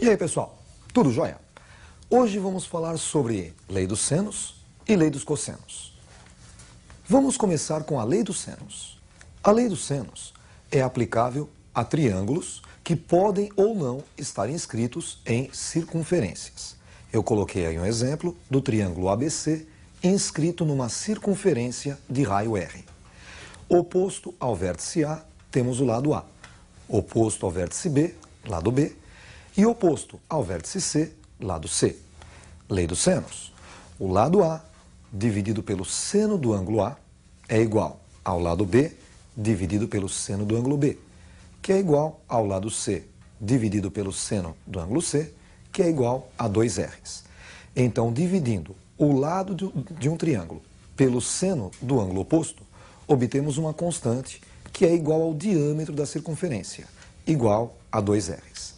E aí, pessoal, tudo jóia? Hoje vamos falar sobre lei dos senos e lei dos cossenos. Vamos começar com a lei dos senos. A lei dos senos é aplicável a triângulos que podem ou não estar inscritos em circunferências. Eu coloquei aí um exemplo do triângulo ABC inscrito numa circunferência de raio R. Oposto ao vértice A, temos o lado A. Oposto ao vértice B, lado B. E oposto ao vértice C, lado C. Lei dos senos. O lado A, dividido pelo seno do ângulo A, é igual ao lado B, dividido pelo seno do ângulo B, que é igual ao lado C, dividido pelo seno do ângulo C, que é igual a 2R's. Então, dividindo o lado de um triângulo pelo seno do ângulo oposto, obtemos uma constante que é igual ao diâmetro da circunferência, igual a 2R's.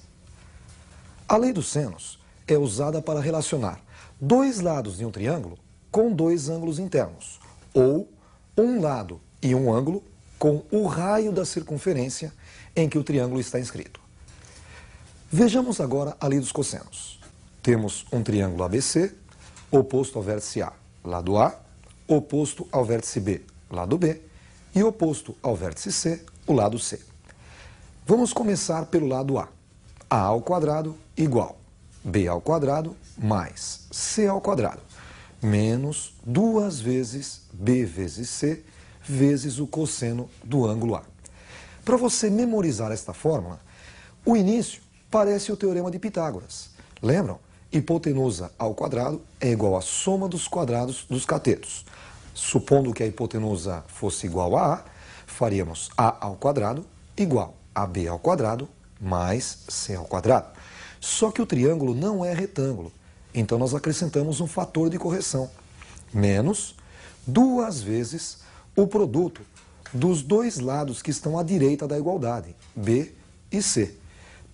A lei dos senos é usada para relacionar dois lados de um triângulo com dois ângulos internos, ou um lado e um ângulo com o raio da circunferência em que o triângulo está inscrito. Vejamos agora a lei dos cossenos. Temos um triângulo ABC, oposto ao vértice A, lado A, oposto ao vértice B, lado B, e oposto ao vértice C, o lado C. Vamos começar pelo lado A. A ao quadrado igual B ao quadrado mais C ao quadrado, menos 2 vezes B vezes C, vezes o cosseno do ângulo A. Para você memorizar esta fórmula, o início parece o teorema de Pitágoras. Lembram? Hipotenusa ao quadrado é igual à soma dos quadrados dos catetos. Supondo que a hipotenusa fosse igual a A, faríamos A ao quadrado igual a B ao quadrado mais C ao quadrado. Só que o triângulo não é retângulo, então nós acrescentamos um fator de correção, menos 2 vezes o produto dos dois lados que estão à direita da igualdade, B e C,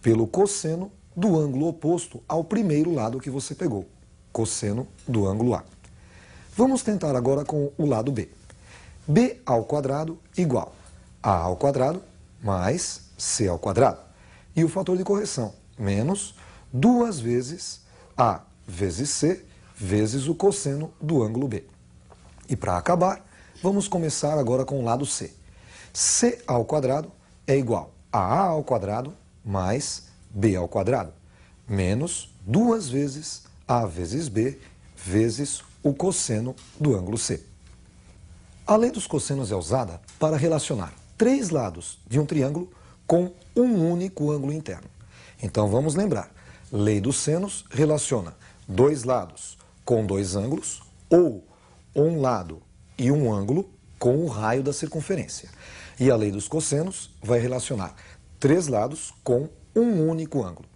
pelo cosseno do ângulo oposto ao primeiro lado que você pegou, cosseno do ângulo A. Vamos tentar agora com o lado B. B ao quadrado igual a ao quadrado mais C ao quadrado. E o fator de correção, menos 2 vezes A vezes C, vezes o cosseno do ângulo B. E para acabar, vamos começar agora com o lado C. C ao quadrado é igual a ao quadrado mais B ao quadrado, menos 2 vezes A vezes B, vezes o cosseno do ângulo C. A lei dos cossenos é usada para relacionar três lados de um triângulo com um único ângulo interno. Então vamos lembrar, lei dos senos relaciona dois lados com dois ângulos ou um lado e um ângulo com o raio da circunferência. E a lei dos cossenos vai relacionar três lados com um único ângulo.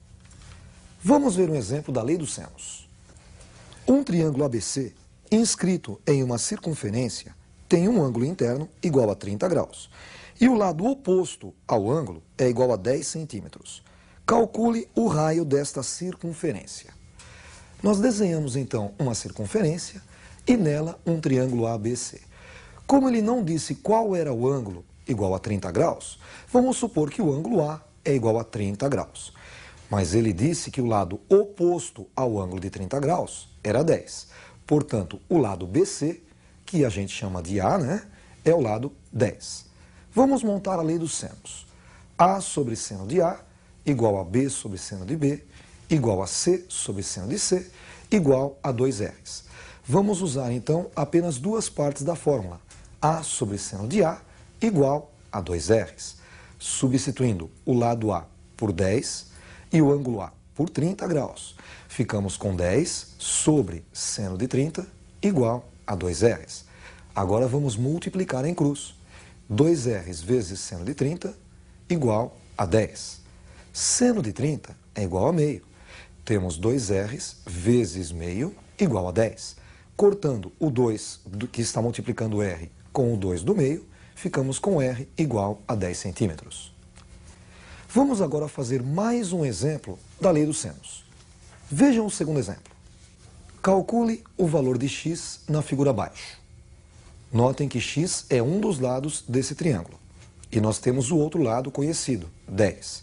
Vamos ver um exemplo da lei dos senos. Um triângulo ABC inscrito em uma circunferência tem um ângulo interno igual a 30 graus. E o lado oposto ao ângulo é igual a 10 centímetros. Calcule o raio desta circunferência. Nós desenhamos então uma circunferência e nela um triângulo ABC. Como ele não disse qual era o ângulo igual a 30 graus, vamos supor que o ângulo A é igual a 30 graus. Mas ele disse que o lado oposto ao ângulo de 30 graus era 10. Portanto, o lado BC, que a gente chama de A, é o lado 10. Vamos montar a lei dos senos. A sobre seno de A igual a B sobre seno de B, igual a C sobre seno de C, igual a 2R's. Vamos usar, então, apenas duas partes da fórmula. A sobre seno de A igual a 2R's. Substituindo o lado A por 10 e o ângulo A por 30 graus. Ficamos com 10 sobre seno de 30 igual a 2R's. Agora vamos multiplicar em cruz. 2R's vezes seno de 30 igual a 10. Seno de 30 é igual a meio. Temos 2R's vezes meio igual a 10. Cortando o 2 que está multiplicando R com o 2 do meio, ficamos com R igual a 10 centímetros. Vamos agora fazer mais um exemplo da lei dos senos. Vejam o segundo exemplo. Calcule o valor de x na figura abaixo. Notem que x é um dos lados desse triângulo. E nós temos o outro lado conhecido, 10.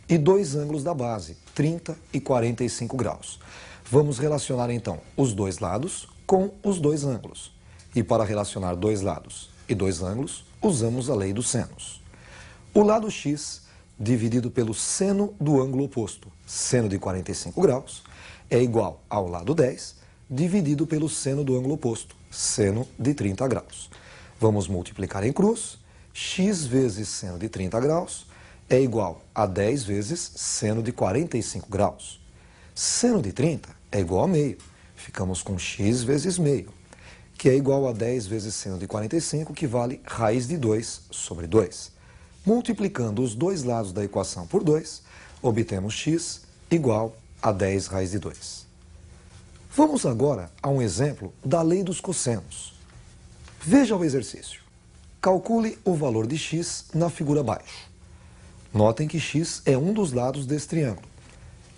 e dois ângulos da base, 30 e 45 graus. Vamos relacionar então os dois lados com os dois ângulos. E para relacionar dois lados e dois ângulos, usamos a lei dos senos. O lado x dividido pelo seno do ângulo oposto, seno de 45 graus, é igual ao lado 10 dividido pelo seno do ângulo oposto, seno de 30 graus. Vamos multiplicar em cruz, x vezes seno de 30 graus é igual a 10 vezes seno de 45 graus. Seno de 30 é igual a meio, ficamos com x vezes meio, que é igual a 10 vezes seno de 45, que vale raiz de 2 sobre 2. Multiplicando os dois lados da equação por 2, obtemos x igual a 10 raiz de 2. Vamos agora a um exemplo da lei dos cossenos. Veja o exercício. Calcule o valor de x na figura abaixo. Notem que x é um dos lados desse triângulo.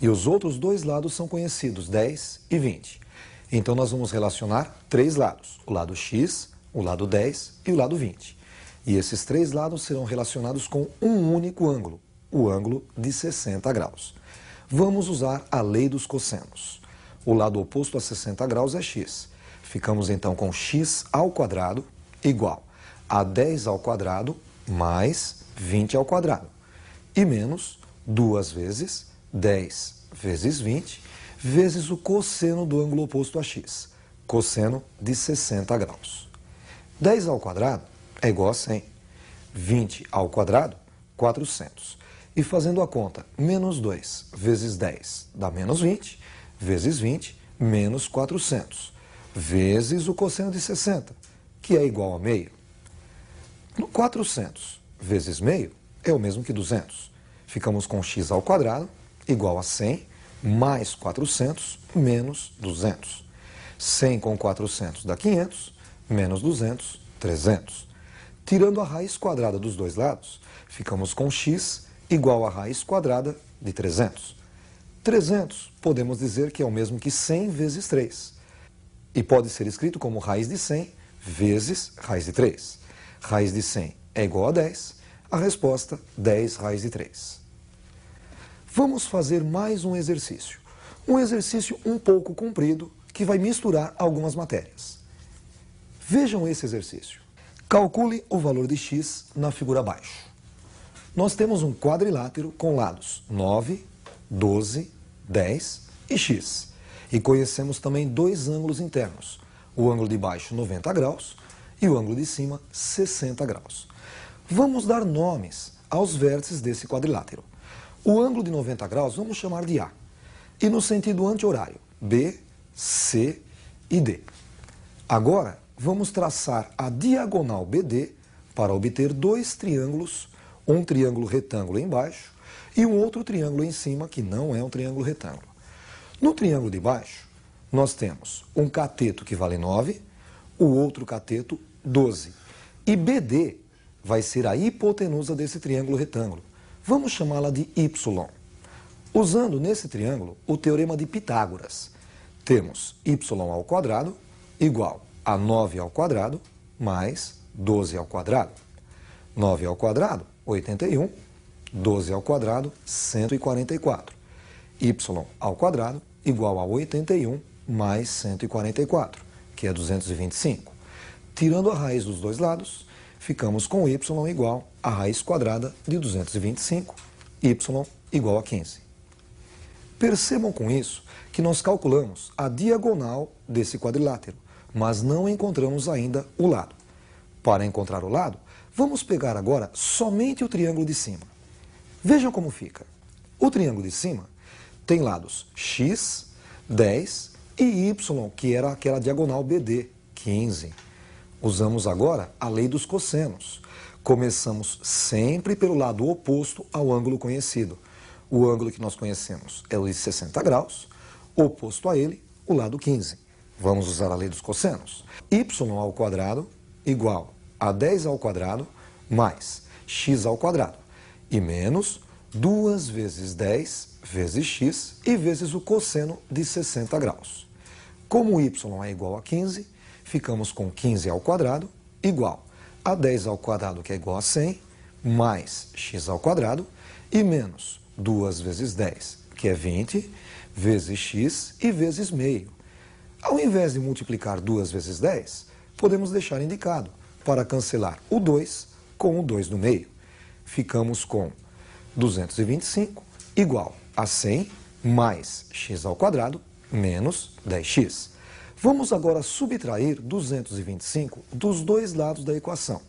E os outros dois lados são conhecidos, 10 e 20. Então nós vamos relacionar três lados, o lado x, o lado 10 e o lado 20. E esses três lados serão relacionados com um único ângulo, o ângulo de 60 graus. Vamos usar a lei dos cossenos. O lado oposto a 60 graus é x. Ficamos então com x ao quadrado igual a 10 ao quadrado mais 20 ao quadrado. E menos 2 vezes 10 vezes 20 vezes o cosseno do ângulo oposto a x, cosseno de 60 graus. 10 ao quadrado é igual a 100. 20 ao quadrado, 400. E fazendo a conta, menos 2 vezes 10 dá menos 20, vezes 20, menos 400, vezes o cosseno de 60, que é igual a meio. 400 vezes meio é o mesmo que 200. Ficamos com x ao quadrado igual a 100 mais 400 menos 200. 100 com 400 dá 500, menos 200, 300. Tirando a raiz quadrada dos dois lados, ficamos com x igual a raiz quadrada de 300. 300 podemos dizer que é o mesmo que 100 vezes 3. E pode ser escrito como raiz de 100 vezes raiz de 3. Raiz de 100 é igual a 10. A resposta, 10 raiz de 3. Vamos fazer mais um exercício. Um exercício um pouco comprido que vai misturar algumas matérias. Vejam esse exercício. Calcule o valor de x na figura abaixo. Nós temos um quadrilátero com lados 9, 12, 10 e x. E conhecemos também dois ângulos internos. O ângulo de baixo, 90 graus, e o ângulo de cima, 60 graus. Vamos dar nomes aos vértices desse quadrilátero. O ângulo de 90 graus vamos chamar de A. E no sentido anti-horário, B, C e D. Agora, vamos traçar a diagonal BD para obter dois triângulos, um triângulo retângulo embaixo e um outro triângulo em cima, que não é um triângulo retângulo. No triângulo de baixo, nós temos um cateto que vale 9, o outro cateto 12. E BD vai ser a hipotenusa desse triângulo retângulo. Vamos chamá-la de Y. Usando nesse triângulo o teorema de Pitágoras, temos y ao quadrado igual a 9 ao quadrado mais 12 ao quadrado. 9 ao quadrado, 81. 12 ao quadrado, 144. Y ao quadrado igual a 81 mais 144, que é 225. Tirando a raiz dos dois lados, ficamos com y igual a raiz quadrada de 225, y igual a 15. Percebam com isso que nós calculamos a diagonal desse quadrilátero, mas não encontramos ainda o lado. Para encontrar o lado, vamos pegar agora somente o triângulo de cima. Vejam como fica. O triângulo de cima tem lados x, 10 e y, que era aquela diagonal BD, 15. Usamos agora a lei dos cossenos. Começamos sempre pelo lado oposto ao ângulo conhecido. O ângulo que nós conhecemos é o de 60 graus, oposto a ele, o lado 15. Vamos usar a lei dos cossenos. Y ao quadrado igual a 10 ao quadrado mais x ao quadrado. E menos 2 vezes 10 vezes x e vezes o cosseno de 60 graus. Como y é igual a 15, ficamos com 15 ao quadrado igual a 10 ao quadrado, que é igual a 100, mais x ao quadrado, e menos 2 vezes 10, que é 20, vezes x e vezes meio. Ao invés de multiplicar 2 vezes 10, podemos deixar indicado para cancelar o 2 com o 2 no meio. Ficamos com 225 igual a 100 mais x ao quadrado menos 10x. Vamos agora subtrair 225 dos dois lados da equação.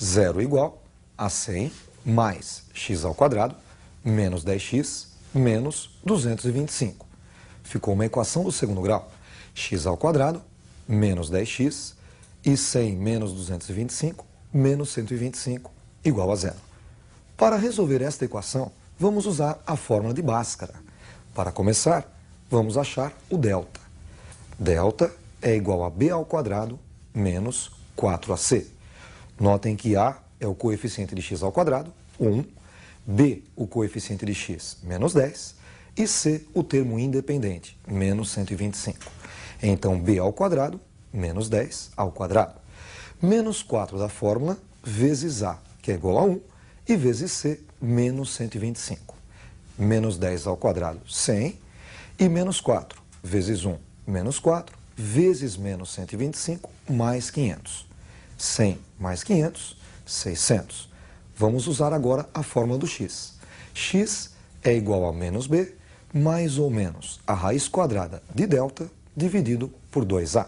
0 igual a 100 mais x ao quadrado menos 10x menos 225. Ficou uma equação do segundo grau. X ao quadrado menos 10x e 100 menos 225 menos 125 igual a 0. Para resolver esta equação, vamos usar a fórmula de Bhaskara. Para começar, vamos achar o delta. Delta é igual a b ao quadrado menos 4ac. Notem que a é o coeficiente de x ao quadrado, 1, b o coeficiente de x, menos 10, e c o termo independente, menos 125. Então, b ao quadrado menos 10 ao quadrado. Menos 4 da fórmula vezes a, que é igual a 1, e vezes c, menos 125. Menos 10 ao quadrado, 100, e menos 4 vezes 1, menos 4, vezes menos 125, mais 500. 100 mais 500, 600. Vamos usar agora a fórmula do x. X é igual a menos b, mais ou menos a raiz quadrada de delta, dividido por 2a.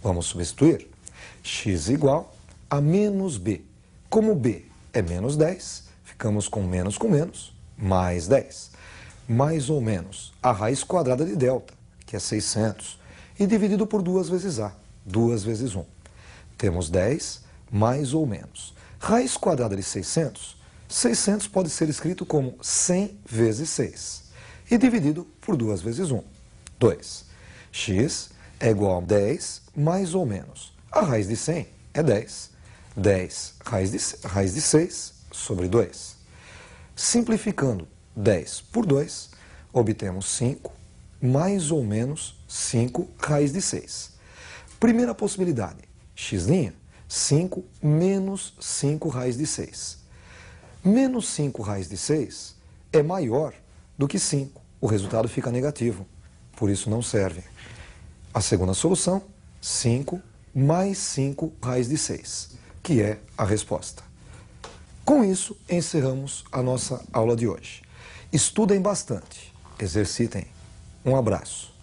Vamos substituir. X igual a menos b. Como b é menos 10, ficamos com menos, mais 10. Mais ou menos a raiz quadrada de delta, que é 600, e dividido por 2 vezes a, 2 vezes 1. Temos 10 mais ou menos. Raiz quadrada de 600, 600 pode ser escrito como 100 vezes 6, e dividido por 2 vezes 1, 2. X é igual a 10 mais ou menos. A raiz de 100 é 10. 10 raiz de 6 sobre 2. Simplificando 10 por 2, obtemos 5 mais ou menos 5 raiz de 6. Primeira possibilidade, x', 5 menos 5 raiz de 6. Menos 5 raiz de 6 é maior do que 5. O resultado fica negativo, por isso não serve. A segunda solução, 5 mais 5 raiz de 6, que é a resposta. Com isso, encerramos a nossa aula de hoje. Estudem bastante, exercitem. Um abraço.